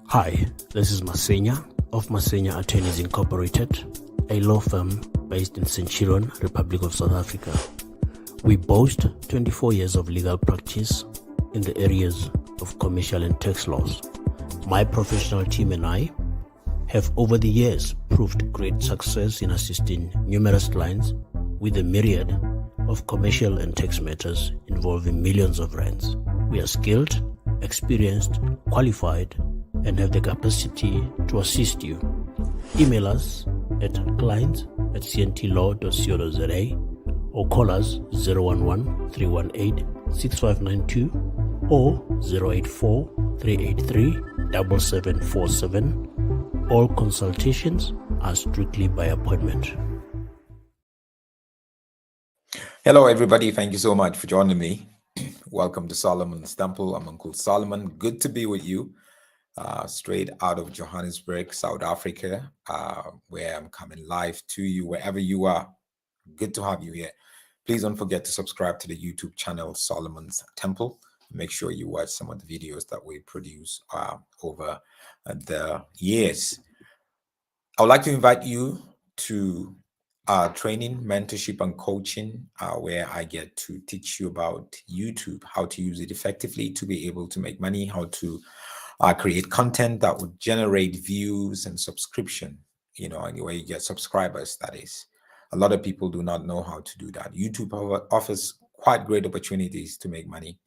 Hi, this is Masenya of Masenya Attorneys Incorporated, a law firm based in Centurion, Republic of South Africa. We boast 24 years of legal practice in the areas of commercial and tax laws. My professional team and I have over the years proved great success in assisting numerous clients with a myriad of commercial and tax matters involving millions of rands. We are skilled, experienced, qualified, and have the capacity to assist you. Email us at clients@cntlaw.co.za or call us 011-318-6592 or 084-383-7747. All consultations are strictly by appointment. Hello, everybody. Thank you so much for joining me. Welcome to Solomon's Temple. I'm Uncle Solomon. Good to be with you. Straight out of Johannesburg, South Africa, where I'm coming live to you wherever you are. Good to have you here. Please don't forget to subscribe to the YouTube channel Solomon's Temple. Make sure you watch some of the videos that we produce over the years. I would like to invite you to training, mentorship, and coaching, where I get to teach you about YouTube, how to use it effectively to be able to make money, how to create content that would generate views and subscription, anywhere you get subscribers, that is. A lot of people do not know how to do that. YouTube offers quite great opportunities to make money,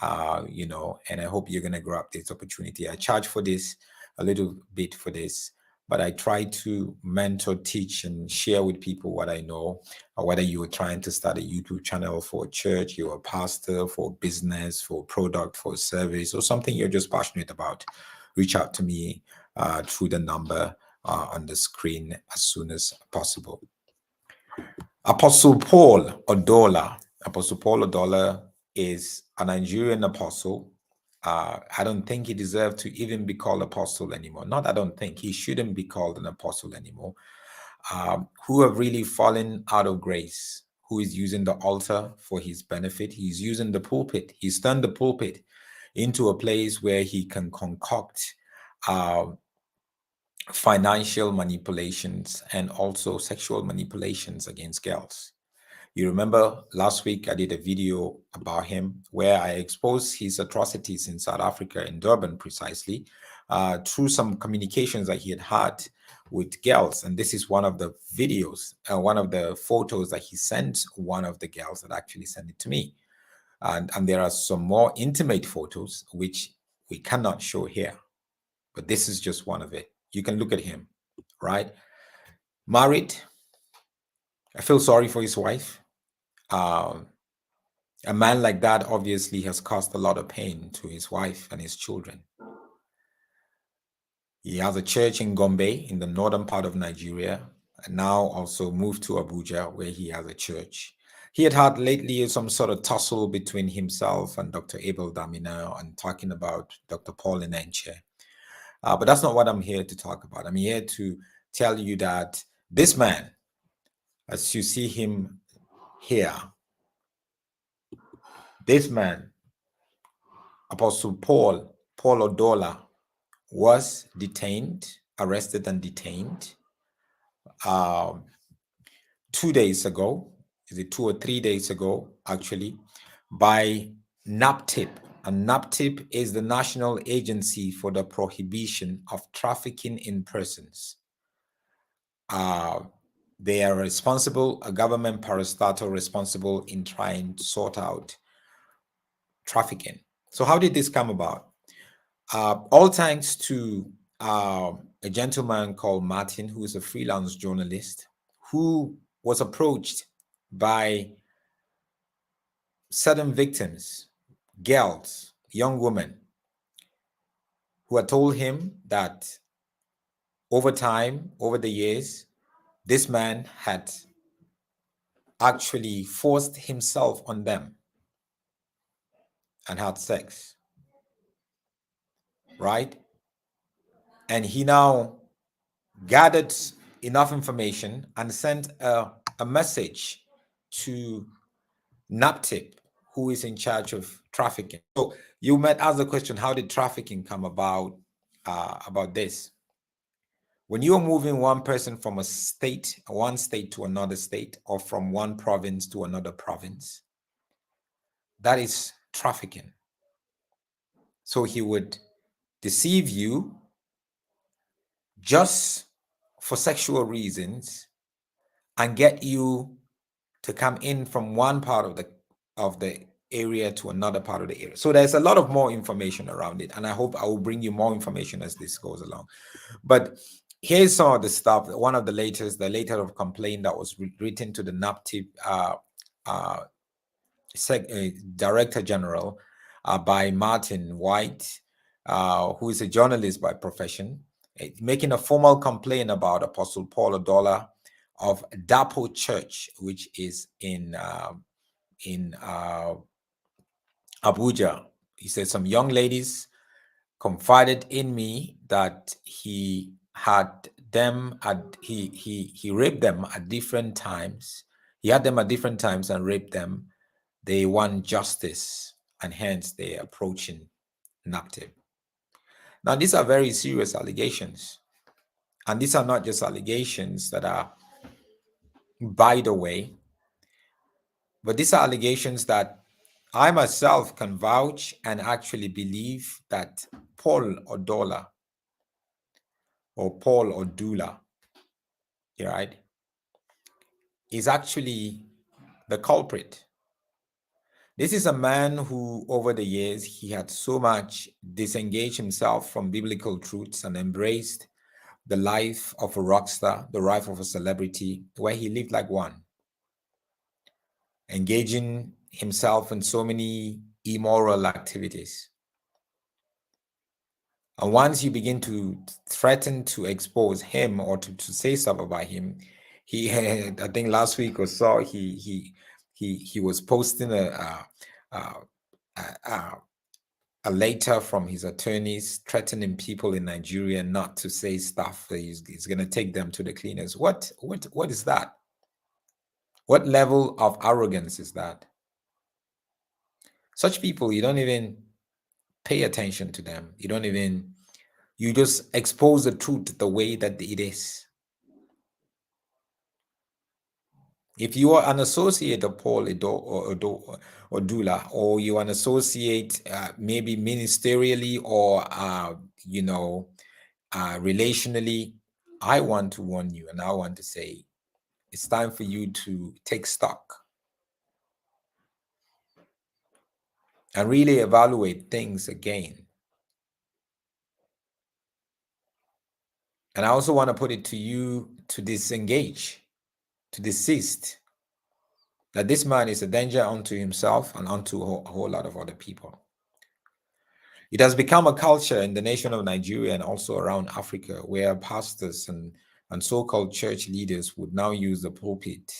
and I hope you're going to grab this opportunity. I charge for this, a little bit for this, but I try to mentor, teach, and share with people what I know. Whether you are trying to start a YouTube channel for a church, you're a pastor, for a business, for a product, for a service, or something you're just passionate about, reach out to me through the number on the screen as soon as possible. Apostle Paul Odola. Apostle Paul Odola is a Nigerian apostle. I don't think he deserves to even be called apostle anymore. Not I don't think. He shouldn't be called an apostle anymore. Who have really fallen out of grace, who is using the altar for his benefit. He's using the pulpit. He's turned the pulpit into a place where he can concoct financial manipulations and also sexual manipulations against girls. You remember last week I did a video about him where I exposed his atrocities in South Africa, in Durban precisely, through some communications that he had with girls. And this is one of the videos, one of the photos that he sent one of the girls that actually sent it to me. And there are some more intimate photos which we cannot show here, but this is just one of it. You can look at him, right? Married. I feel sorry for his wife. A man like that obviously has caused a lot of pain to his wife and his children. He has a church in Gombe in the northern part of Nigeria, and now also moved to Abuja where he has a church. He had lately some sort of tussle between himself and Dr. Abel Damina and talking about Dr. Paul Enenche. But that's not what I'm here to talk about. I'm here to tell you that this man, as you see him here, this man, Apostle Paul Odola, was arrested and detained 2 days ago. Is it 2 or 3 days ago, actually, by NAPTIP. And NAPTIP is the National Agency for the Prohibition of Trafficking in Persons. They are responsible, a government parastatal responsible in trying to sort out trafficking. So how did this come about? All thanks to a gentleman called Martin, who is a freelance journalist, who was approached by certain victims, girls, young women, who had told him that over time, over the years, this man had actually forced himself on them and had sex, right? And he now gathered enough information and sent a message to NAPTIP, who is in charge of trafficking. So you might ask the question, how did trafficking come about? about this. When you're moving one person from one state to another state, or from one province to another province, that is trafficking. So he would deceive you just for sexual reasons and get you to come in from one part of the area to another part of the area. So there's a lot of more information around it, and I hope I will bring you more information as this goes along. But here's some of the stuff. One of the letter of complaint that was written to the NAPTIP Director General by Martin White, who is a journalist by profession, making a formal complaint about Apostle Paul Odola of Dapo Church, which is in Abuja. He said some young ladies confided in me that he raped them at different times. He had them at different times and raped them. They want justice, and hence they are approaching NAPTIP. Now, these are very serious allegations. And these are not just allegations that are by the way, but these are allegations that I myself can vouch and actually believe that Paul Odola or Paul Odola, right, is actually the culprit. This is a man who, over the years, he had so much disengaged himself from biblical truths and embraced the life of a rock star, the life of a celebrity, where he lived like one, engaging himself in so many immoral activities. And once you begin to threaten to expose him or to say stuff about him, he had, I think last week or so, he was posting a letter from his attorneys threatening people in Nigeria not to say stuff. He's going to take them to the cleaners. What is that? What level of arrogance is that? Such people, you don't even pay attention to them. You just expose the truth the way that it is. If you are an associate of Paul Odola, or you are an associate maybe ministerially or relationally, I want to warn you, and I want to say it's time for you to take stock and really evaluate things again. And I also want to put it to you to disengage, to desist, that this man is a danger unto himself and unto a whole lot of other people. It has become a culture in the nation of Nigeria and also around Africa, where pastors and so-called church leaders would now use the pulpit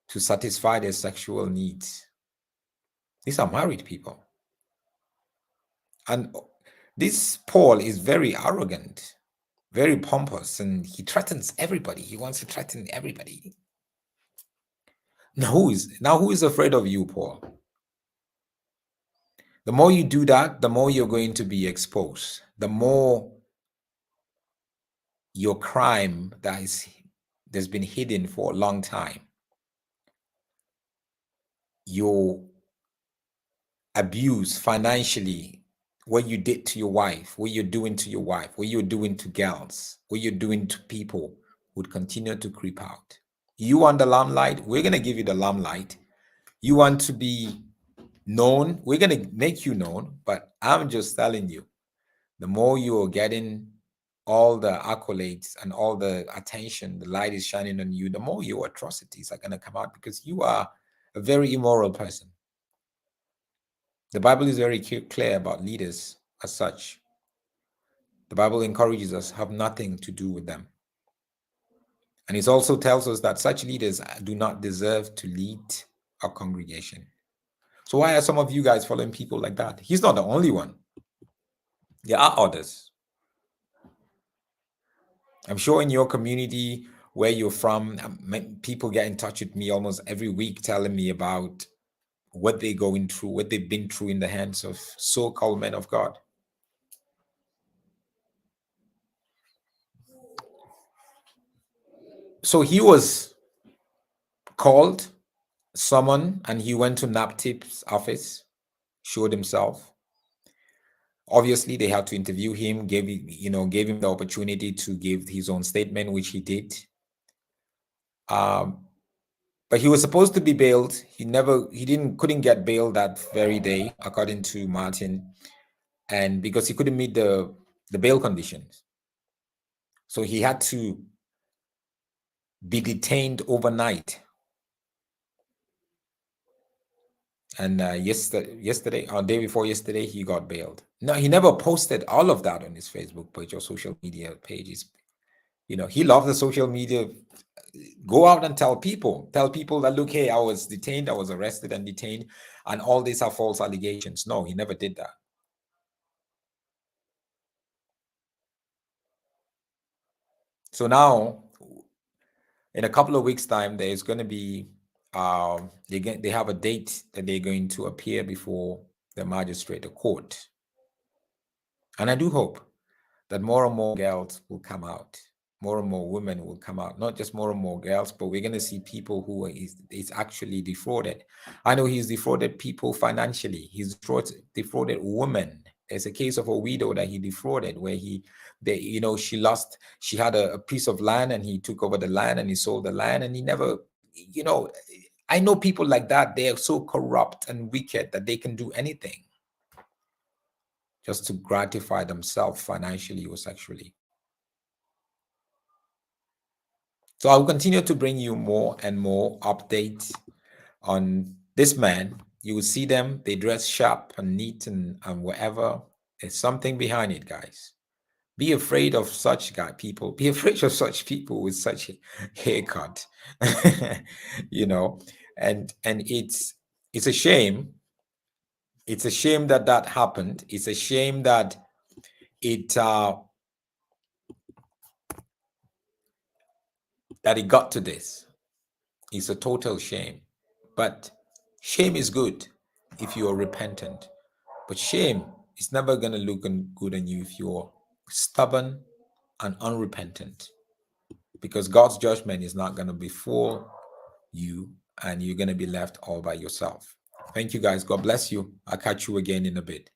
to satisfy their sexual needs. These are married people. And this Paul is very arrogant, very pompous, and he threatens everybody. He wants to threaten everybody. Now who is afraid of you, Paul? The more you do that, the more you're going to be exposed. The more your crime that's been hidden for a long time, your abuse financially, what you did to your wife, what you're doing to your wife, what you're doing to girls, what you're doing to people would continue to creep out. You want the limelight? We're going to give you the limelight. You want to be known? We're going to make you known. But I'm just telling you, the more you are getting all the accolades and all the attention, the light is shining on you, the more your atrocities are going to come out, because you are a very immoral person. The Bible is very clear about leaders as such. The Bible encourages us to have nothing to do with them. And it also tells us that such leaders do not deserve to lead a congregation. So why are some of you guys following people like that? He's not the only one. There are others. I'm sure in your community where you're from, people get in touch with me almost every week telling me about what they're going through, what they've been through in the hands of so-called men of God. So he was called, summoned, and he went to NAPTIP's office, showed himself. Obviously, they had to interview him, gave him the opportunity to give his own statement, which he did. But he was supposed to be bailed. Couldn't get bail that very day, according to Martin, and because he couldn't meet the bail conditions, so he had to be detained overnight. And yesterday, or day before yesterday, he got bailed. No, he never posted all of that on his Facebook page or social media pages. He loves the social media. Go out and tell people that, look, hey, I was detained, I was arrested and detained, and all these are false allegations. No, he never did that. So now, in a couple of weeks' time, there's going to be they have a date that they're going to appear before the magistrate, the court. And I do hope that more and more girls will come out, more and more women will come out, not just more and more girls, but we're going to see people who is actually defrauded. I know he's defrauded people financially. He's defrauded women. There's a case of a widow that he defrauded where she had a piece of land and he took over the land and he sold the land and he never, I know people like that. They are so corrupt and wicked that they can do anything just to gratify themselves financially or sexually. So I'll continue to bring you more and more updates on this man. You will see them, they dress sharp and neat and whatever. There's something behind it, guys. Be afraid of such people. Be afraid of such people with such a haircut. And it's a shame. It's a shame that happened. It's a shame that it got to this. It's a total shame. But shame is good if you are repentant. But shame is never going to look good on you if you're stubborn and unrepentant. Because God's judgment is not going to befall you and you're going to be left all by yourself. Thank you, guys. God bless you. I'll catch you again in a bit.